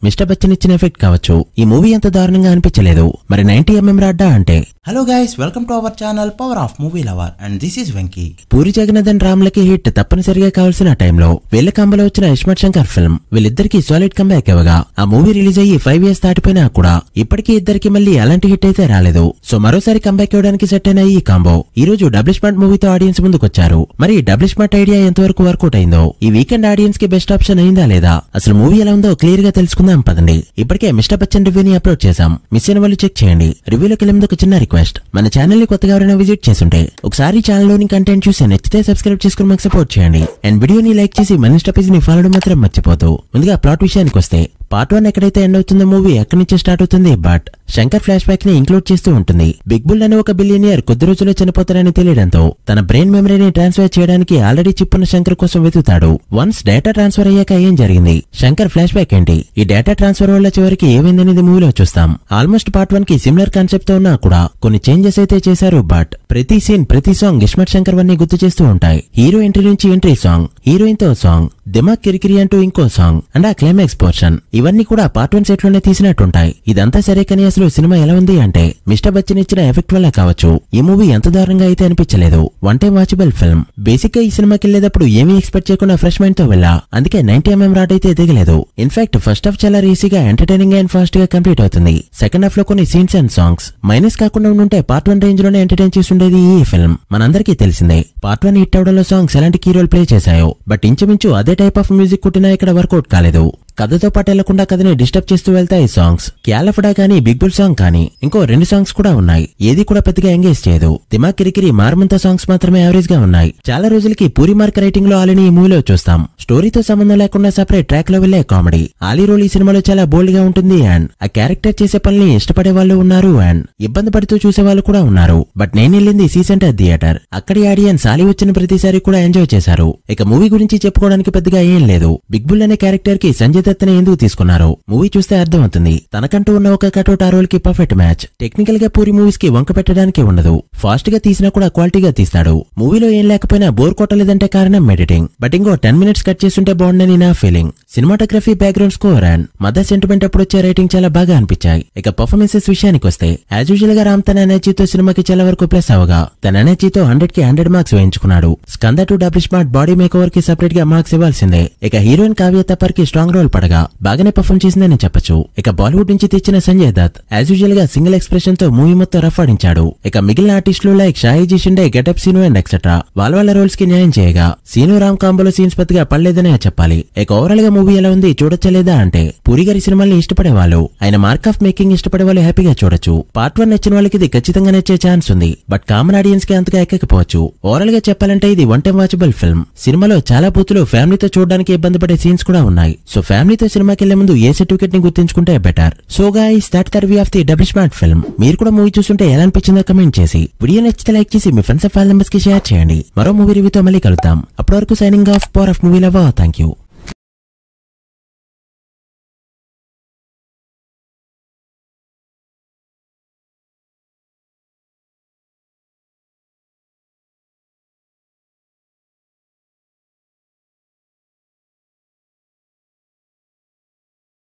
Mister Bachchan ఇచ్చిన effect కావచ్చు ఈ మూవీ అంత దారుణంగా అనిపించలేదు. మరి 90mm రాడ్డా అంటే hello guys, welcome to our channel power of movie lover and this is Venky. Puri Jagannathan రామ్లకి హిట్ తప్పనిసరిగా కావాల్సిన టైంలో వీళ్ళ కాంబలో వచ్చిన ఇస్మార్ట్ శంకర్ ఫిల్మ్ వీళ్ళిద్దరికి సాలిడ్ కంబ్యాక్ ఇవ్వగా ఆ మూవీ రిలీజ్ అయ్యి 5 years దాటిపోయినా కూడా ఇప్పటికీ ఇద్దరికి మళ్ళీ అలాంటి హిట్ అయితే రాలేదు. సో మరోసారి కంబ్యాక్ ఇవ్వడానికి సెట్ అయిన ఈ కాంబో ఈ రోజు డబుల్ స్మార్ట్ మూవీతో ఆడియన్స్ ముందుకొచ్చారు. మరి డబుల్ స్మార్ట్ ఐడియా ఎంతవరకు వర్కౌట్ అయిందో, ఈ వీకెండ్ ఆడియన్స్ కి బెస్ట్ ఆప్షన్ అయిందా లేదా, అసలు మూవీ ఎలా ఉందో క్లియర్ గా తెలుసుకుందాం పదండి. ఇప్పటికే మిస్టర్ బచ్చన్ రివ్యూని అప్లోడ్ చేశాం, మిస్ అయిన వాళ్ళు చెక్ చేయండి. రివ్యూలోకి వెళ్ళే ముందు ఒక చిన్న రిక్వెస్ట్, మన ఛానల్ ని కొత్తగా ఎవరైనా విజిట్ చేస్తుంటే ఒకసారి ఛానల్ లోని కంటెంట్ చూసి నచ్చితే సబ్స్క్రైబ్ చేసుకుని మాకు సపోర్ట్ చేయండి. అండ్ వీడియోని లైక్ చేసి మన ఇన్స్టా పేజ్ ని ఫాలో మాత్రం మర్చిపోతూ. ముందుగా ప్లాట్ విషయానికి వస్తే పార్ట్ 1 ఎక్కడైతే ఎండ్ అవుతుందో మూవీ ఎక్కడి నుంచి స్టార్ట్ అవుతుంది, బట్ శంకర్ ఫ్లాష్ బ్యాక్ ని ఇంక్లూడ్ చేస్తూ ఉంటుంది. బిగ్ బుల్ అనే ఒక బిలియనియర్ కొద్ది రోజుల్లో చనిపోతారని తెలియడంతో తన బ్రెయిన్ మెమరీని ట్రాన్స్ఫర్ చేయడానికి ఆల్రెడీ చిప్ ఉన్న శంకర్ కోసం వెతుకుతాడు. వన్స్ డేటా ట్రాన్స్ఫర్ అయ్యాక ఏం జరిగింది, శంకర్ ఫ్లాష్ బ్యాక్ ఏంటి, ఈ డేటా ట్రాన్స్ఫర్ వల్ల చివరికి ఏమైందనేది మూవీలో చూస్తాం. ఆల్మోస్ట్ పార్ట్ 1 కి సిమిలర్ కాన్సెప్ట్ తో ఉన్నా కూడా కొన్ని చేంజెస్ అయితే చేశారు. బట్ ప్రతి సీన్ ప్రతి సాంగ్ ఇస్మార్ట్ శంకర్ వన్నీ గుర్తు చేస్తూ ఉంటాయి. హీరో ఎంట్రీ నుంచి ఎంట్రీ సాంగ్, హీరోయిన్ తో సాంగ్, దిమాగ్ కిరికిరి అంటూ ఇంకో సాంగ్, అండ్ ఆ క్లైమాక్స్ పోర్షన్ ఇవన్నీ కూడా పార్ట్ 1 సెట్ లోనే తీసినట్టుంటాయి. ఇదంతా సరే, కానీ అసలు సినిమా ఎలా ఉంది అంటే మిస్టర్ బచ్చన్ ఇచ్చిన ఎఫెక్ట్ వల్ల కావచ్చు ఈ మూవీ ఎంత దారుణంగా అయితే అనిపించలేదు. One time watchable film. Basic గా ఈ సినిమాకి వెళ్లేటప్పుడు ఏమీ ఎక్స్పెక్ట్ చేయకుండా ఫ్రెష్ మైండ్ తో వెళ్ళా, అందుకే 90mm రాడ్ అయితే దిగలేదు. ఇన్ఫాక్ట్ ఫస్ట్ హాఫ్ చాలా ఈజీగా ఎంటర్టైనింగ్ అండ్ ఫాస్ట్ గా కంప్లీట్ అవుతుంది. సెకండ్ హాఫ్ లో కొన్ని సీన్స్ అండ్ సాంగ్స్ మైనస్ కాకుండా ఉంటే పార్ట్ 1 రేంజ్ లోనే ఎంటర్టైన్ చేస్తుండేది ఈ ఫిల్మ్. మనందరికీ తెలిసిందే పార్ట్ 1 హిట్ అవడంలో సాంగ్స్ ఎలాంటి కీ రోల్ ప్లే చేశాయో, బట్ ఇంచుమించు అదే టైప్ ఆఫ్ మ్యూజిక్ కుట్టినా ఇక్కడ వర్కౌట్ కాలేదు. కథతో పాటు వెళ్లకుండా కథని డిస్టర్బ్ చేస్తూ వెళ్తాయి సాంగ్స్. క్యాలఫడా కానీ, బిగ్ బుల్ సాంగ్ కానీ, ఇంకో 2 సాంగ్స్ కూడా ఉన్నాయి. ఏది కూడా పెద్దగా ఎంగేజ్ చేయదు. దిమాగ్ కిరికిరి, మార్మంతా సాంగ్స్ మాత్రమే యావరేజ్ గా ఉన్నాయి. చాలా రోజులకి పూరి మార్క్ రైటింగ్ లో ఆలీని ఈ మూవీలో చూస్తాం. స్టోరీతో సంబంధం లేకుండా సెపరేట్ ట్రాక్ లో వెళ్లే కామెడీ. ఆలీ రోల్ ఈ సినిమాలో చాలా బోల్డ్ గా ఉంటుంది. అండ్ ఆ క్యారెక్టర్ చేసే పనుల్ని ఇష్టపడే వాళ్ళు ఉన్నారు, అండ్ ఇబ్బంది పడుతూ చూసే వాళ్ళు కూడా ఉన్నారు. బట్ నేను వెళ్ళింది సి సెంటర్ థియేటర్. అక్కడి ఆడియన్స్ ఆలీ వచ్చిన ప్రతిసారి కూడా ఎంజాయ్ చేశారు. ఇక మూవీ గురించి చెప్పుకోవడానికి పెద్దగా ఏం లేదు. బిగ్ బుల్ అనే క్యారెక్టర్ కి సంజయ్ దత్తని ఎందుకు తీసుకున్నారు, మూవీ చూస్తే అర్థమవుతుంది. తనకంటూ ఉన్న ఒక కటౌట్ ఆ రోల్ కి పర్ఫెక్ట్ మ్యాచ్. టెక్నికల్ గా పూరి మూవీస్ కి వంక పెట్టడానికి ఉండదు. ఫాస్ట్ గా తీసినా కూడా క్వాలిటీగా తీస్తాడు. మూవీలో ఏం లేకపోయినా బోర్ కొట్టలేదంటే కారణం ఎడిటింగ్. బట్ ఇంకో 10 minutes కట్ చేస్తుంటే బాగుండని నా feeling. Cinematography, background score and mother sentiment అప్పుడు వచ్చే రైటింగ్ చాలా బాగా అనిపించాయి. ఇక పర్ఫార్మెన్సెస్ విషయానికి వస్తే యాజ్ యూజువల్ గా రామ్ తన ఎనర్జీతో సినిమాకి చాలా వరకు ప్లస్ అవగా తన ఎనర్జీతో 100కి 100 మార్క్స్ వేయించుకున్నాడు. Skanda 2 double smart body makeover కి సెపరేట్ గా మార్క్స్ ఇవ్వాల్సిందే. ఇక హీరోయిన్ కావ్య తప్పర్ కి స్ట్రాంగ్ రోల్ పడగా బాగానే పర్ఫార్మ్ చేసిందని చెప్పొచ్చు. ఇక బాలీవుడ్ నుంచి తెచ్చిన సంజయ్ దత్ యాజ్ యూజువల్ గా సింగిల్ ఎక్స్ప్రెషన్ తో మూవీ మొత్తం రఫ్ ఆడించాడు. ఇక మిగిలిన ఆర్టిస్టులు like Shayaji Shinde, getup Seenu and etcetera వాళ్ళ రోల్స్ కి న్యాయం చేయగా సీను రామ్ కాంబోలో సీన్స్ పెద్దగా పడలేదనే చెప్పాలి. ఇక ఓవరాల్ గా మూవీ ఎలా ఉంది చూడొచ్చలేదా అంటే పూరి గారి సినిమాల్ని ఇష్టపడే వాళ్ళు, ఆయన మార్క్ ఆఫ్ మేకింగ్ ఇష్టపడే వాళ్ళు హ్యాపీగా చూడొచ్చు. పార్ట్ 1 నచ్చిన వాళ్ళకి ఇది ఖచ్చితంగా నచ్చే ఛాన్స్ ఉంది. బట్ కామన్ ఆడియన్స్ కి అంతగా ఎక్కకపోవచ్చు. ఓవరాల్ గా చెప్పాలంటే ఇది వన్ టైం వాచబుల్ ఫిల్మ్. సినిమాలో చాలా బూతులు ఫ్యామిలీతో చూడడానికి ఇబ్బంది పడే సీన్స్ కూడా ఉన్నాయి. సో ఫ్యామిలీతో సినిమాకి వెళ్లే ముందు ఏ సర్టిఫికెట్ ని గుర్తుంచుకుంటే better. So guys, that's the review of the double smart film. మీరు కూడా మూవీ చూస్తుంటే ఎలా అనిపించిందో కమెంట్ చేసి, వీడియో నచ్చితే లైక్ చేసి మీ ఫ్రెండ్స్ అండ్ ఫ్యామిలీ మెంబర్స్ కి షేర్ చేయండి. మరో మూవీ రివ్యూతో మళ్ళీ కలుద్దాం. అప్పటి వరకు signing off, power of movie lover. Thank you.